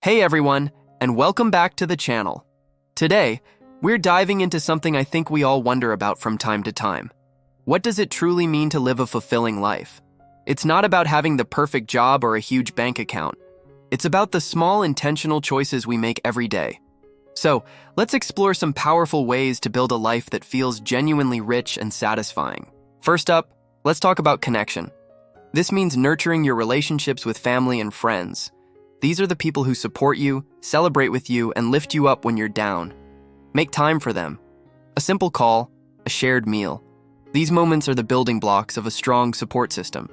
Hey everyone, and welcome back to the channel. Today, we're diving into something I think we all wonder about from time to time. What does it truly mean to live a fulfilling life? It's not about having the perfect job or a huge bank account. It's about the small intentional choices we make every day. So, let's explore some powerful ways to build a life that feels genuinely rich and satisfying. First up, let's talk about connection. This means nurturing your relationships with family and friends. These are the people who support you, celebrate with you, and lift you up when you're down. Make time for them. A simple call, a shared meal. These moments are the building blocks of a strong support system.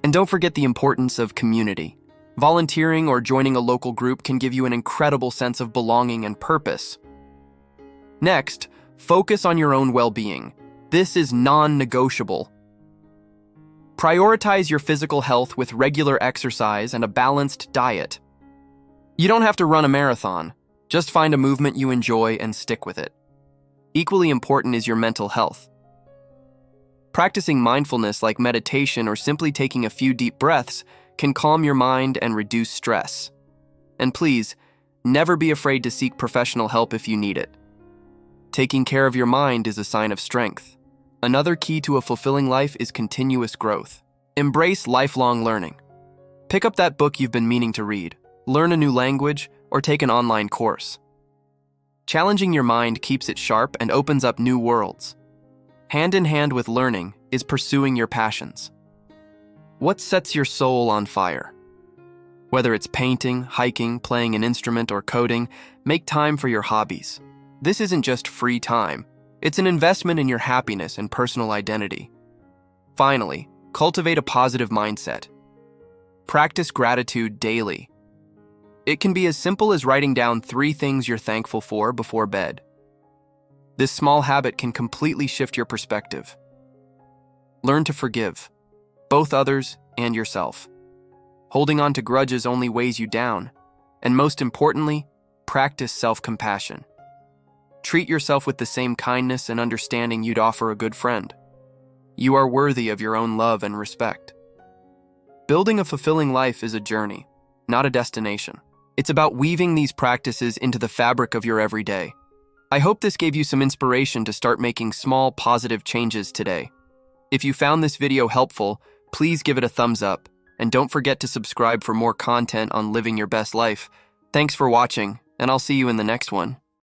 And don't forget the importance of community. Volunteering or joining a local group can give you an incredible sense of belonging and purpose. Next, focus on your own well-being. This is non-negotiable. Prioritize your physical health with regular exercise and a balanced diet. You don't have to run a marathon. Just find a movement you enjoy and stick with it. Equally important is your mental health. Practicing mindfulness like meditation or simply taking a few deep breaths can calm your mind and reduce stress. And please, never be afraid to seek professional help if you need it. Taking care of your mind is a sign of strength. Another key to a fulfilling life is continuous growth. Embrace lifelong learning. Pick up that book you've been meaning to read. Learn a new language, or take an online course. Challenging your mind keeps it sharp and opens up new worlds. Hand in hand with learning is pursuing your passions. What sets your soul on fire? Whether it's painting, hiking, playing an instrument, or coding, make time for your hobbies. This isn't just free time. It's an investment in your happiness and personal identity. Finally, cultivate a positive mindset. Practice gratitude daily. It can be as simple as writing down 3 things you're thankful for before bed. This small habit can completely shift your perspective. Learn to forgive, both others and yourself. Holding on to grudges only weighs you down. And most importantly, practice self-compassion. Treat yourself with the same kindness and understanding you'd offer a good friend. You are worthy of your own love and respect. Building a fulfilling life is a journey, not a destination. It's about weaving these practices into the fabric of your everyday. I hope this gave you some inspiration to start making small, positive changes today. If you found this video helpful, please give it a thumbs up, and don't forget to subscribe for more content on living your best life. Thanks for watching, and I'll see you in the next one.